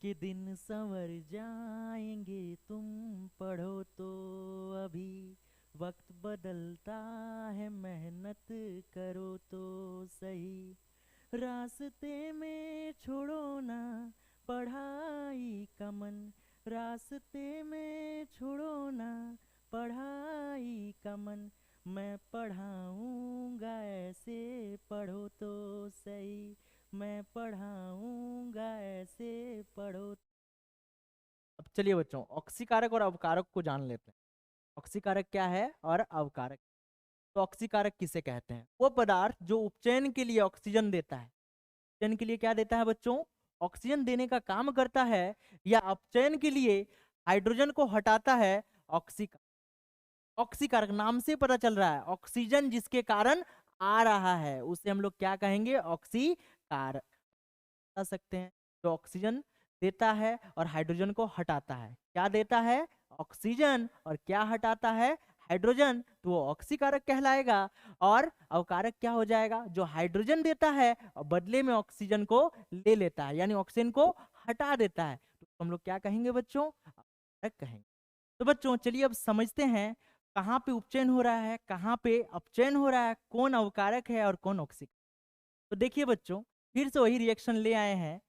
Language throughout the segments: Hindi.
कि दिन संवर जाएंगे, तुम पढ़ो तो अभी। वक्त बदलता है, मेहनत करो तो सही। रास्ते में छोड़ो ना पढ़ाई का मन, रास्ते में छोड़ो ना पढ़ाई का मन। मैं पढ़ाऊंगा ऐसे पढ़ो तो सही, मैं पढ़ाऊंगा ऐसे पढ़ो। अब चलिए बच्चों, ऑक्सीकारक और अवकारक को जान लेते हैं। ऑक्सीकारक क्या है और अवकारक। तो ऑक्सीकारक किसे कहते हैं? वो पदार्थ जो उपचयन के लिए ऑक्सीजन देता है। उपचयन के लिए क्या देता है बच्चों? ऑक्सीजन देने का काम करता है, या अपचयन के लिए हाइड्रोजन को हटाता है। ऑक्सीकारक। ऑक्सीकारक नाम से पता चल रहा है, ऑक्सीजन जिसके कारण आ रहा है उसे हम लोग क्या कहेंगे? ऑक्सीकारक। बता सकते हैं जो ऑक्सीजन देता है और हाइड्रोजन को हटाता है। क्या देता है? ऑक्सीजन। और क्या हटाता है? हाइड्रोजन। तो वो ऑक्सीकारक कहलाएगा। और अवकारक क्या हो जाएगा? जो हाइड्रोजन देता है और बदले में ऑक्सीजन को ले लेता है, यानी ऑक्सीजन को हटा देता है, तो हम लोग क्या कहेंगे बच्चों? अवकारक कहेंगे। तो बच्चों चलिए अब समझते हैं कहाँ पे उपचयन हो रहा है, कहाँ पे अपचयन हो रहा है, कौन अवकारक है और कौन ऑक्सीकारक। तो देखिए बच्चों, फिर से वही रिएक्शन ले आए हैं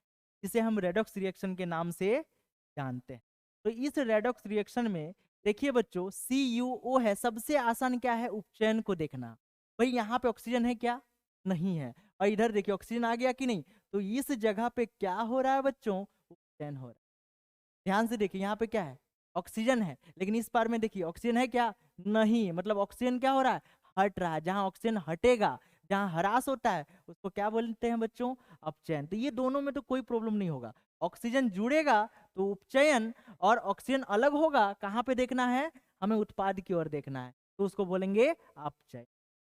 जिसे हम रेडॉक्स रिएक्शन के नाम से जानते हैं। तो इस रेडॉक्स रिएक्शन में देखिए बच्चों, CuO है। सबसे आसान क्या है? उपचयन को देखना। भाई यहाँ पे ऑक्सीजन है क्या? नहीं है। और इधर देखिए ऑक्सीजन आ गया कि नहीं? तो इस जगह पे क्या हो रहा है बच्चों? उपचयन हो रहा है। ध्यान से देखिए, यहाँ पे क्या है? ऑक्सीजन है। लेकिन इस बार में देखिए ऑक्सीजन है क्या? नहीं। मतलब ऑक्सीजन क्या हो रहा है? हट रहा है। जहां ऑक्सीजन हटेगा, जहां ह्रास होता है, उसको क्या बोलते हैं बच्चों? अपचयन। तो ये दोनों में तो कोई प्रॉब्लम नहीं होगा। ऑक्सीजन जुड़ेगा तो उपचयन, और ऑक्सीजन अलग होगा, कहाँ पे देखना है? हमें उत्पाद की ओर देखना है, तो उसको बोलेंगे अपचयन।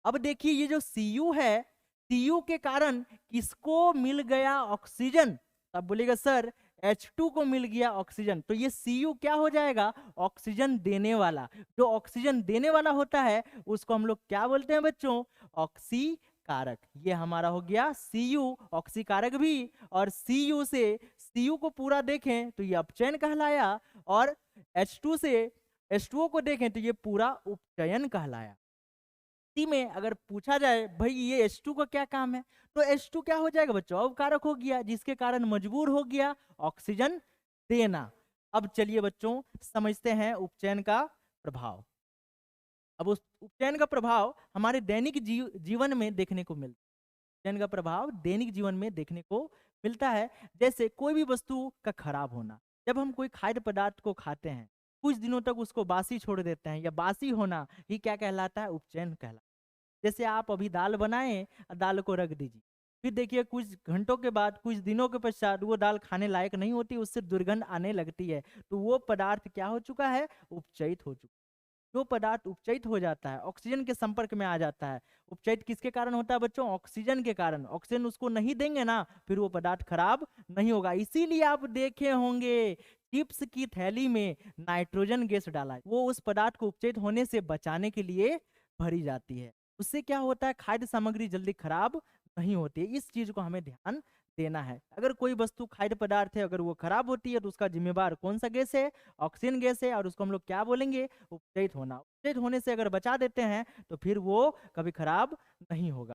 अब देखिए ये जो Cu है, Cu के कारण किसको मिल गया ऑक्सीजन? तब बोलेगा सर H2 को मिल गया ऑक्सीजन। तो ये Cu क्या हो जाएगा? ऑक्सीजन देने वाला। जो ऑक्सीजन देने वाला होता है उसको हम लोग क्या बोलते हैं बच्चों? ऑक्सीकारक। ये हमारा हो गया Cu, ऑक्सीकारक भी। और Cu को पूरा देखें तो ये अपचयन कहलाया, और H2 से H2O को देखें तो ये पूरा उपचयन कहलाया। इसी में अगर पूछा जाए भाई ये H2 का क्या काम है, तो H2 क्या हो जाएगा बच्चों? अवकारक हो गया, जिसके कारण मजबूर हो गया ऑक्सीजन देना। अब चलिए बच्चों समझते हैं उपचयन का प्रभाव। अब उस उपचयन का प्रभाव हमारे दैनिक जीवन में देखने को मिलता है। उपचयन का प्रभाव दैनिक जीवन में देखने को मिलता है। जैसे कोई भी वस्तु का खराब होना। जब हम कोई खाद्य पदार्थ को खाते हैं, कुछ दिनों तक उसको बासी छोड़ देते हैं, या बासी होना, ये क्या कहलाता है? उपचयन कहलाता है। जैसे आप अभी दाल बनाएं, दाल को रख दीजिए, फिर देखिए कुछ घंटों के बाद, कुछ दिनों के पश्चात वो दाल खाने लायक नहीं होती, उससे दुर्गंध आने लगती है। तो वो पदार्थ क्या हो चुका है? उपचयित हो चुका है। जो पदार्थ उपचयित हो जाता है, ऑक्सीजन के संपर्क में आ जाता है। उपचयित किसके कारण होता है बच्चों? ऑक्सीजन के कारण। ऑक्सीजन उसको नहीं देंगे ना, फिर वो पदार्थ खराब नहीं होगा। इसीलिए आप देखे होंगे चिप्स की थैली में नाइट्रोजन गैस डाला है, वो उस पदार्थ को उपचयित होने से बचाने के लिए भरी जाती है। उससे क्या होता है? खाद्य सामग्री जल्दी खराब नहीं होती है। इस चीज को हमें ध्यान देना है। अगर कोई वस्तु खाद्य पदार्थ है, अगर वो खराब होती है, तो उसका जिम्मेवार कौन सा गैस है? ऑक्सीजन गैस है। और उसको हम लोग क्या बोलेंगे? उपचयित होना। उपचयित होने से अगर बचा देते हैं तो फिर वो कभी खराब नहीं होगा।